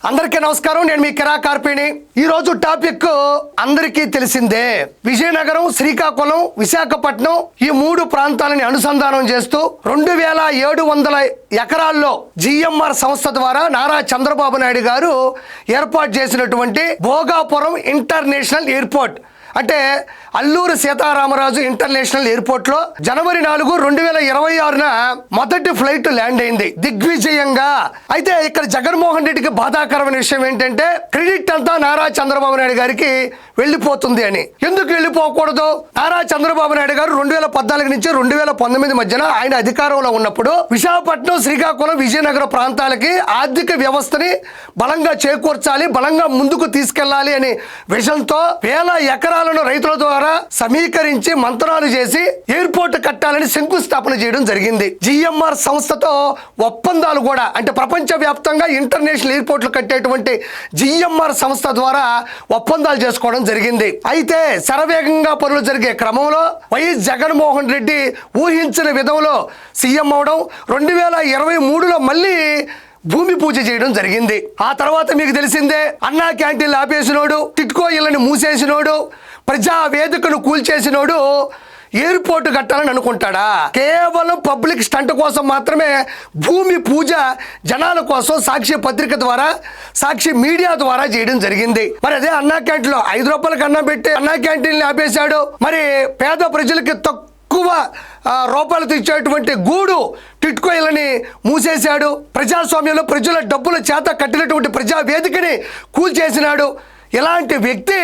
అందరికీ నమస్కారం. నేను మీ కిరా కార్పిణి. ఈ రోజు టాపిక్ అందరికీ తెలిసిందే. విజయనగరం, శ్రీకాకుళం, విశాఖపట్నం ఈ మూడు ప్రాంతాలని అనుసంధానం చేస్తూ 2700 ఎకరాల్లో జిఎంఆర్ సంస్థ ద్వారా నారా చంద్రబాబు నాయుడు గారు ఏర్పాటు చేసినటువంటి భోగాపురం ఇంటర్నేషనల్ ఎయిర్పోర్ట్ అంటే అల్లూరు సీతారామరాజు ఇంటర్నేషనల్ ఎయిర్పోర్ట్ లో జనవరి 4, 2026 మొదటి ఫ్లైట్ ల్యాండ్ అయింది దిగ్విజయంగా. అయితే ఇక్కడ జగన్మోహన్ రెడ్డికి బాధాకరమైన విషయం ఏంటంటే క్రెడిట్ అంతా నారా చంద్రబాబు నాయుడు గారికి వెళ్ళిపోతుంది అని. ఎందుకు వెళ్ళిపోకూడదు? నారా చంద్రబాబు నాయుడు గారు 2014 నుంచి 2019 మధ్యన ఆయన అధికారంలో ఉన్నప్పుడు విశాఖపట్నం, శ్రీకాకుళం, విజయనగరం ప్రాంతాలకి ఆర్థిక వ్యవస్థని బలంగా చేకూర్చాలి, బలంగా ముందుకు తీసుకెళ్లాలి అనే విషయంతో వేల ఎకరాలను రైతుల ద్వారా సమీకరించి మంత్రాలు చేసి ఎయిర్పోర్ట్ కట్టాలని శంకుస్థాపన చేయడం జరిగింది. జిఎంఆర్ సంస్థతో ఒప్పందాలు కూడా అంటే ప్రపంచ వ్యాప్తంగా ఇంటర్నేషనల్ ఎయిర్పోర్ట్లు కట్టేటువంటి జిఎంఆర్ సంస్థ ద్వారా ఒప్పందాలు చేసుకోవడం జరిగింది. అయితే శరవేగంగా పనులు జరిగే క్రమంలో వైఎస్ జగన్మోహన్ రెడ్డి ఊహించిన విధంలో సీఎం అవడం 2023లో మళ్ళీ భూమి పూజ చేయడం జరిగింది. ఆ తర్వాత మీకు తెలిసిందే, అన్నా క్యాంటీన్లు ఆపేసినోడు, టిట్కో ఇళ్ళని మూసేసినోడు, ప్రజా వేదికను కూల్చేసినోడు ఎయిర్పోర్ట్ కట్టాలని అనుకుంటాడా? కేవలం పబ్లిక్ స్టంట్ కోసం మాత్రమే భూమి పూజ జనాల కోసం సాక్షి పత్రిక ద్వారా, సాక్షి మీడియా ద్వారా చేయడం జరిగింది. మరి అదే అన్నా క్యాంటీన్లో 5 రూపాయలకు అన్నం పెట్టి అన్నా క్యాంటీన్లు ఆపేశాడు. మరి పేద ప్రజలకి తక్కువ రూపాయలతో ఇచ్చేటువంటి గూడు టిట్కోయిలని మూసేశాడు. ప్రజాస్వామ్యంలో ప్రజల డబ్బుల చేత కట్టినటువంటి ప్రజా వేదికని కూల్చేసినాడు. ఇలాంటి వ్యక్తి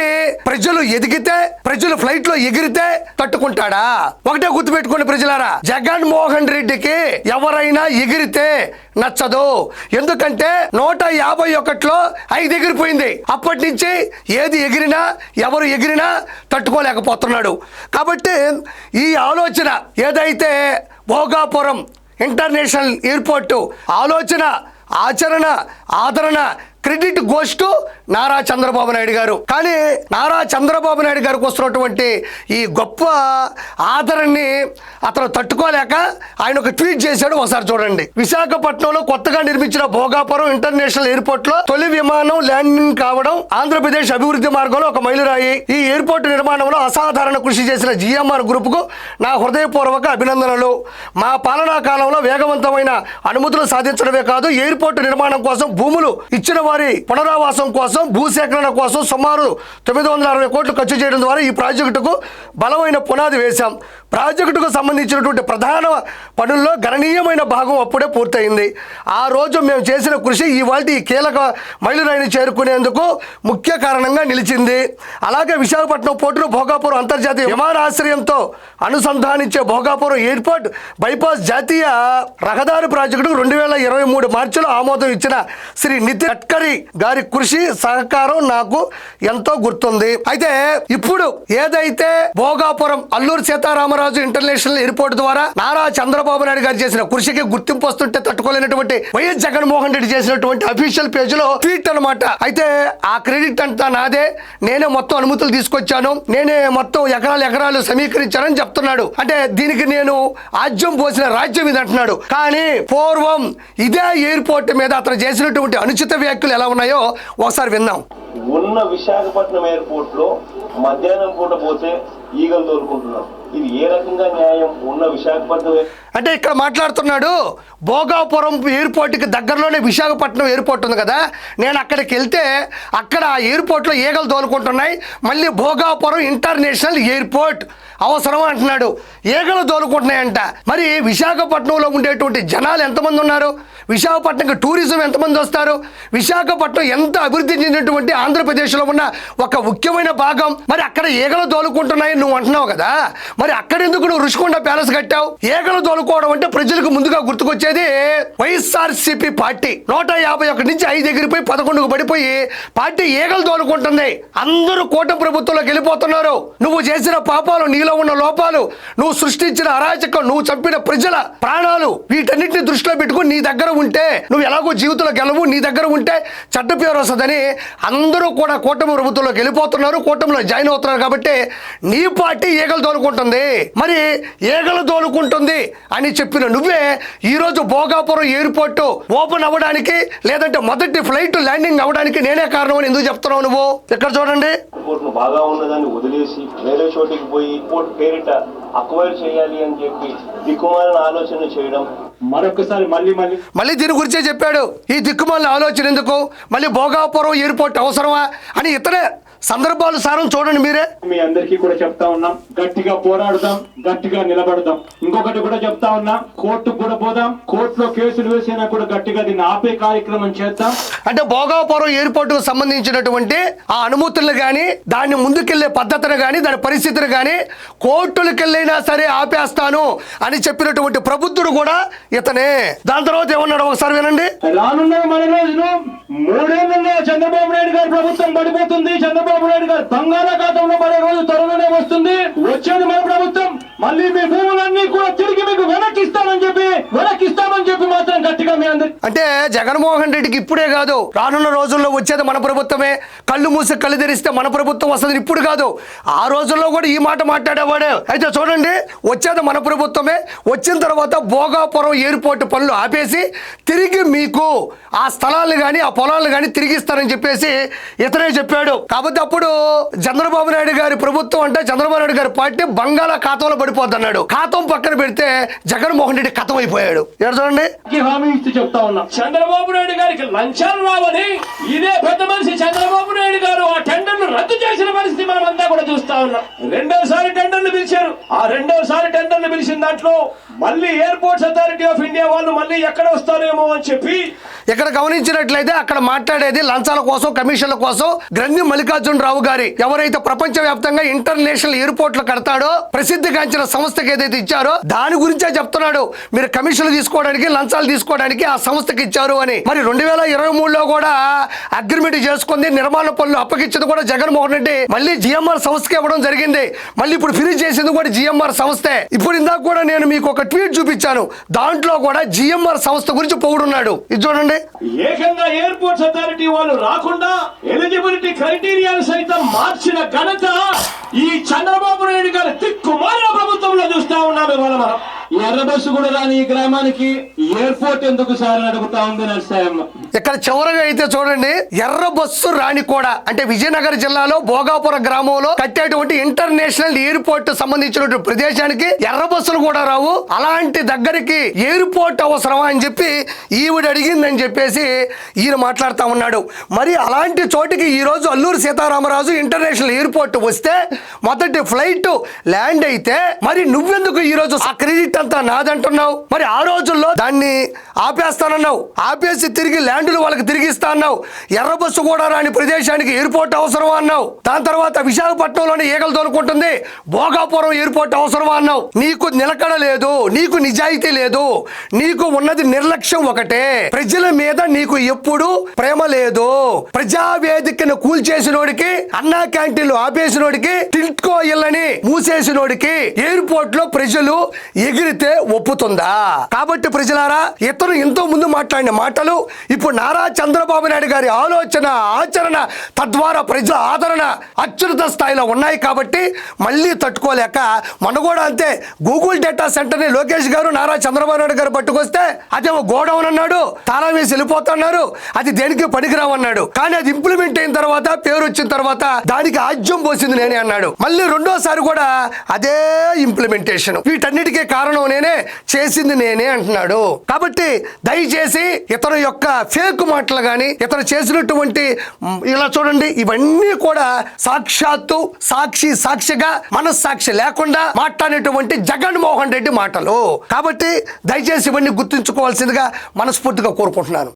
ప్రజలు ఎదిగితే, ప్రజలు ఫ్లైట్ లో ఎగిరితే తట్టుకుంటాడా? ఒకటే గుర్తుపెట్టుకోండి ప్రజలారా, జగన్మోహన్ రెడ్డికి ఎవరైనా ఎగిరితే నచ్చదు. ఎందుకంటే 151లో 5 ఎగిరిపోయింది. అప్పటి నుంచి ఏది ఎగిరినా, ఎవరు ఎగిరినా తట్టుకోలేకపోతున్నాడు. కాబట్టి ఈ ఆలోచన ఏదైతే భోగాపురం ఇంటర్నేషనల్ ఎయిర్పోర్టు ఆలోచన, ఆచరణ, ఆదరణ, credit goes to Nara Chandrababu Naidu గారు. కానీ నారా చంద్రబాబు నాయుడు గారికి వస్తున్నటువంటి ఈ గొప్ప ఆదరణని అతను తట్టుకోలేక ఆయన ఒక ట్వీట్ చేశాడు. ఒకసారి చూడండి. విశాఖపట్నంలో కొత్తగా నిర్మించిన భోగాపురం ఇంటర్నేషనల్ ఎయిర్పోర్ట్ లో తొలి విమానం ల్యాండింగ్ కావడం ఆంధ్రప్రదేశ్ అభివృద్ధి మార్గంలో ఒక మైలురాయి. ఈ ఎయిర్పోర్ట్ నిర్మాణంలో అసాధారణ కృషి చేసిన జిఎంఆర్ గ్రూప్ కు నా హృదయపూర్వక అభినందనలు. మా పాలనా కాలంలో వేగవంతమైన అనుమతులు సాధించడమే కాదు, ఎయిర్పోర్ట్ నిర్మాణం కోసం భూములు ఇచ్చిన వారి పునరావాసం కోసం, భూసేకరణ కోసం సుమారు 960 కోట్లు ఖర్చు చేయడం ద్వారా ఈ ప్రాజెక్టుకు బలమైన పునాది వేశాం. ప్రాజెక్టుకు సంబంధించినటువంటి ప్రధాన పనుల్లో గణనీయమైన భాగం అప్పుడే పూర్తయింది. ఆ రోజు మేము చేసిన కృషి ఇవాళ ఈ కీలక మైలురాయిని చేరుకునేందుకు ముఖ్య కారణంగా నిలిచింది. అలాగే విశాఖపట్నం పోర్టును భోగాపురం అంతర్జాతీయ విమానాశ్రయంతో అనుసంధానించే భోగాపురం ఎయిర్పోర్ట్ బైపాస్ జాతీయ రహదారి ప్రాజెక్టుకు 2023 మార్చిలో ఆమోదం ఇచ్చిన శ్రీ నితిన్ గడ్కరీ గారి కృషి, సహకారం నాకు ఎంతో గుర్తుంది. అయితే ఇప్పుడు ఏదైతే భోగాపురం అల్లూరు సీతారామరాజు ఇంటర్నేషనల్ ఎయిర్పోర్ట్ ద్వారా నారా చంద్రబాబు నాయుడు గారు చేసిన కృషికి గుర్తింపు వస్తుంటే తట్టుకోలేనటువంటి వైఎస్ జగన్మోహన్ రెడ్డి చేసినటువంటి అఫీషియల్ పేజ్ లో ట్వీట్ అన్నమాట. అయితే ఆ క్రెడిట్ అంతా నాదే, నేనే మొత్తం అనుమతులు తీసుకొచ్చాను, నేనే మొత్తం ఎకరాలు సమీకరించానని చెప్తున్నాడు. అంటే దీనికి నేను ఆజ్యం పోసిన రాజ్యం ఇది అంటున్నాడు. కానీ పూర్వం ఇదే ఎయిర్పోర్ట్ మీద అతను చేసినటువంటి అనుచిత వ్యాఖ్యలు ఎలా ఉన్నాయో ఒకసారి విన్నాం. ఉన్న విశాఖపట్నం ఎయిర్పోర్ట్ లో మధ్యాహ్నం పూట పోతే ఈగలు దొరుకుంటున్నాం. ఇది ఏ రకంగా న్యాయం? ఉన్న విశాఖపట్నం అంటే ఇక్కడ మాట్లాడుతున్నాడు, భోగాపురం ఎయిర్పోర్ట్కి దగ్గరలోనే విశాఖపట్నం ఎయిర్పోర్ట్ ఉంది కదా, నేను అక్కడికి వెళ్తే అక్కడ ఆ ఎయిర్పోర్ట్లో ఈగలు దోలుకుంటున్నాయి, మళ్ళీ భోగాపురం ఇంటర్నేషనల్ ఎయిర్పోర్ట్ అవసరం అంటున్నాడు. ఈగలు దోలుకుంటున్నాయంట. మరి విశాఖపట్నంలో ఉండేటువంటి జనాలు ఎంతమంది ఉన్నారు? విశాఖపట్నంకి టూరిజం ఎంతమంది వస్తారు? విశాఖపట్నం ఎంత అభివృద్ధి చెందినటువంటి ఆంధ్రప్రదేశ్లో ఉన్న ఒక ముఖ్యమైన భాగం. మరి అక్కడ ఈగలు దోలుకుంటున్నాయి నువ్వు అంటున్నావు కదా, మరి అక్కడెందుకు నువ్వు రుషికొండ ప్యాలెస్ కట్టావు? ఈగలు దోలుకోవడం అంటే ప్రజలకు ముందుగా గుర్తుకొచ్చేది వైఎస్ఆర్సీపీ పార్టీ. 151 నుంచి 5 ఎగిరిపోయి 11కు పడిపోయి పార్టీ ఈగలు దోలుకుంటుంది. అందరూ కూటమి ప్రభుత్వంలోకి వెళ్ళిపోతున్నారు. నువ్వు చేసిన పాపాలు, నీలో ఉన్న లోపాలు, నువ్వు సృష్టించిన అరాచకం, నువ్వు చంపిన ప్రజల ప్రాణాలు, వీటన్నిటిని దృష్టిలో పెట్టుకుని నీ దగ్గర ఉంటే నువ్వు ఎలాగో జీవితంలో గెలవు, నీ దగ్గర ఉంటే చెడ్డ పేరు వస్తుందని అందరూ కూడా కూటమి ప్రభుత్వంలోకి వెళ్ళిపోతున్నారు, కూటమిలో జాయిన్ అవుతున్నారు. కాబట్టి నీ పార్టీ ఈగలు దోలుకుంటుంది. మరి ఈగలు దోలుకుంటుంది అని చెప్పిన నువ్వే ఈరోజు భోగాపురం ఎయిర్పోర్ట్ ఓపెన్ అవ్వడానికి లేదంటే మొదటి ఫ్లైట్ ల్యాండింగ్ అవ్వడానికి నేనే కారణం అని ఎందుకు చెప్తున్నావు నువ్వు? ఇక్కడ చూడండి, ఎయిర్పోర్ట్ బాగా ఉన్నదాన్ని వదిలేసి వేరే చోటికి పోయి ఎయిర్పోర్ట్ పేరిట అక్వైర్ చేయాలి అని చెప్పి దిక్కుమాలిన ఆలోచన చేయడం. మరొకసారి మళ్ళీ దీని గురించే చెప్పాడు. ఈ దిక్కుమాలిన ఆలోచన ఎందుకు, మళ్ళీ భోగాపురం ఎయిర్పోర్ట్ అవసరమా అని ఇతనే సందర్భాలు సారం చూడండి మీరే. మీ అందరికీ కూడా చెప్తా ఉన్నాం, గట్టిగా పోరాడదాం, గట్టిగా నిలబడదాం. ఇంకొకటి కూడా చెప్తా ఉన్నాం, కోర్టుకు కూడా పోదాం, కోర్టులో కేసులు వేసినా కూడా గట్టిగా దీన్ని ఆపే కార్యక్రమం చేద్దాం. అంటే భోగాపురం ఎయిర్పోర్ట్ కు సంబంధించినటువంటి ఆ అనుమతులను గాని, దాన్ని ముందుకెళ్లే పద్ధతిని గాని, దాని పరిస్థితిని గాని కోర్టులకు వెళ్ళైనా సరే ఆపేస్తాను అని చెప్పినటువంటి ప్రబుద్ధుడు కూడా ఇతనే. దాని తర్వాత ఏమన్నాడు ఒకసారి వినండి. రానున్న మన రోజులు 3 ఏళ్లలో చంద్రబాబు నాయుడు గారి ప్రభుత్వం పడిపోతుంది, చంద్రబాబు నాయుడు గారు బంగాళాఖాతంలో పడే రోజు త్వరలోనే వస్తుంది. వచ్చేది మన ప్రభుత్వం, మళ్ళీ మీ భూములన్నీ కూడా తిరిగి మీకు వెనక్కిస్తామని చెప్పి మాత్రం గట్టిగా మీ అందరి. అంటే జగన్మోహన్ రెడ్డికి ఇప్పుడే కాదు, రానున్న రోజుల్లో వచ్చేది మన ప్రభుత్వమే, కళ్ళు మూసి కళ్ళు తెరిస్తే మన ప్రభుత్వం వస్తుంది. ఇప్పుడు కాదు, ఆ రోజుల్లో కూడా ఈ మాట మాట్లాడేవాడే. అయితే చూడండి, వచ్చేది మన ప్రభుత్వమే, వచ్చిన తర్వాత భోగాపురం ఎయిర్పోర్ట్ పనులు ఆపేసి తిరిగి మీకు ఆ స్థలాలు కానీ ఆ పొలాలు కానీ తిరిగిస్తారని చెప్పేసి ఇతనే చెప్పాడు. కాబట్టి అప్పుడు చంద్రబాబు నాయుడు గారి ప్రభుత్వం అంటే చంద్రబాబు నాయుడు గారి పార్టీ బంగాళాఖాతంలో పడిపోద్ది అన్నాడు. ఖాతం పక్కన పెడితే జగన్మోహన్ రెడ్డి ఖతం అయిపోయాడు. చూడండి, హామీ ఇస్తూ చెప్తా ఉన్నాం, చంద్రబాబు నాయుడు గారికి లంచాలు రావని ఇదే పెద్ద మనిషి చంద్రబాబు నాయుడు గారు ఆ టెండర్ను రద్దు చేసిన పరిస్థితి మనం అంతా కూడా చూస్తా ఉన్నాం. రెండోసారి టెండర్లు పిలిచారు. ఆ రెండోసారి టెండర్లు పిలిచిన దాంట్లో మళ్ళీ ఎయిర్పోర్ట్స్ అథారిటీ ఆఫ్ ఇండియా వాళ్ళు మళ్ళీ ఎక్కడ వస్తారేమో అని చెప్పి ఇక్కడ గమనించినట్లయితే అక్కడ మాట్లాడేది లంచాల కోసం, కమిషన్ల కోసం. గ్రంథి మల్లికార్జున రావు గారి ఎవరైతే ప్రపంచవ్యాప్తంగా ఇంటర్నేషనల్ ఎయిర్పోర్ట్లు కడతాడో ప్రసిద్ధిగాంచిన సంస్థకి ఏదైతే ఇచ్చారో దాని గురించే చెప్తున్నాడు. మీరు కమిషన్లు తీసుకోవడానికి, లంచాలు తీసుకోవడానికి ఆ సంస్థకి ఇచ్చారు అని. మరి 2023లో కూడా అగ్రిమెంట్ చేసుకుంది, నిర్మాణ పనులు అప్పగించింది కూడా జగన్మోహన్ రెడ్డి మళ్ళీ జిఎంఆర్ సంస్థకి ఇవ్వడం జరిగింది. మళ్ళీ ఇప్పుడు ఫినిష్ చేసింది కూడా జిఎంఆర్ సంస్థే. ఇప్పుడు ఇందాక కూడా నేను మీకు ఒక ట్వీట్ చూపించాను, దాంట్లో కూడా జిఎంఆర్ సంస్థ గురించి పొగుడున్నాడు. ఇది చూడండి, ఏకంగా ఎయిర్పోర్ట్స్ అథారిటీ వాళ్ళు రాకుండా ఎలిజిబిలిటీ క్రైటీరియాను సైతం మార్చిన ఘనత ఈ చంద్రబాబు నాయుడు గారి దిక్కుమాలిన ప్రభుత్వంలో చూస్తా ఉన్నాం. ఇవాళ మనం ఎర్ర బస్సు కూడా రాని ఈ గ్రామానికి ఎయిర్పోర్ట్ ఎందుకు సార్ అని అడుగుతా ఉంది నర్సాయమ్మ. ఇక్కడ చివరగా అయితే చూడండి, ఎర్ర బస్సు రాని కూడా అంటే విజయనగరం జిల్లాలో భోగాపురం గ్రామంలో కట్టేటువంటి ఇంటర్నేషనల్ ఎయిర్పోర్ట్ సంబంధించినటువంటి ప్రదేశానికి ఎర్ర బస్సులు కూడా రావు. అలాంటి దగ్గరికి ఎయిర్పోర్ట్ అవసరమా అని చెప్పి ఈవిడ అడిగిందని చెప్పేసి ఈయన మాట్లాడుతూ ఉన్నాడు. మరి అలాంటి చోటికి ఈ రోజు అల్లూరు సీతారామరాజు ఇంటర్నేషనల్ ఎయిర్పోర్ట్ వస్తే మొదటి ఫ్లైట్ ల్యాండ్ అయితే మరి నువ్వెందుకు ఈ రోజు ఆ క్రెడిట్ అంతా నాదంటున్నావు? మరి ఆ రోజుల్లో దాన్ని ఆపేస్తానన్నావు, ఆపేసి తిరిగి ల్యాండ్లు వాళ్ళకి తిరిగిస్తా అన్నావు. ఎర్ర బస్సు కూడా రాని ప్రదేశానికి ఎయిర్పోర్ట్ అవసరం అన్నావు. దాని తర్వాత విశాఖపట్నంలోని ఈగలు తోలుకుంటుంది భోగాపురం ఎయిర్పోర్ట్ అవసరం అన్నావు. నీకు నిలకడ లేదు, నీకు నిజాయితీ లేదు, నీకు ఉన్నది నిర్లక్ష్యం ఒకటే. ప్రజల మీద నీకు ఎప్పుడు ప్రేమ లేదు. ప్రజావేదికను కూల్చేసినోడికి, అన్నా క్యాంటీన్లు ఆపేసినోడికి, టిల్ట్కో ఇళ్ళని మూసేసినోడికి ఎయిర్పోర్ట్ లో ప్రజలు ఎగిరితే ఒప్పుతుందా? కాబట్టి ప్రజలారా, ఇతను ఎంతో ముందు మాట్లాడిన మాటలు ఇప్పుడు నారా చంద్రబాబు నాయుడు గారి ఆలోచన, ఆచరణ, తద్వారా ప్రజల ఆదరణ అత్యున్నత స్థాయిలో ఉన్నాయి. కాబట్టి మళ్ళీ తట్టుకోలేక మొన్న కూడా అంతే, గూగుల్ డేటా సెంటర్ ని లోకేష్ గారు నారా చంద్రబాబు నాయుడు గారు పట్టుకొస్తే అదేమో గోడౌన్ అన్నాడు, తాళం వేసి వెళ్ళిపోతున్నారు, అది దేనికి పనికిరావన్నాడు. కానీ అది ఇంప్లిమెంట్ అయిన తర్వాత, పేరు వచ్చిన తర్వాత దానికి ఆజ్యం పోసింది నేనే అన్నాడు. మళ్ళీ రెండోసారి కూడా అదే ఇంప్లిమెంటేషన్. వీటన్నిటికీ కారణం నేనే, చేసింది నేనే అంటున్నాడు. కాబట్టి దయచేసి ఇతను యొక్క ఫేక్ మాటలు కానీ, ఇతను చేసినటువంటి ఇలా చూడండి, ఇవన్నీ కూడా సాక్షాత్తు సాక్షిగా మనస్సాక్షి లేకుండా మాట్లాడేటువంటి జగన్మోహన్ రెడ్డి మాటలు. కాబట్టి దయచేసి ఇవన్నీ గుర్తుంచుకోవాల్సిందిగా మనస్ఫూర్తిగా కోరుకుంటున్నాను.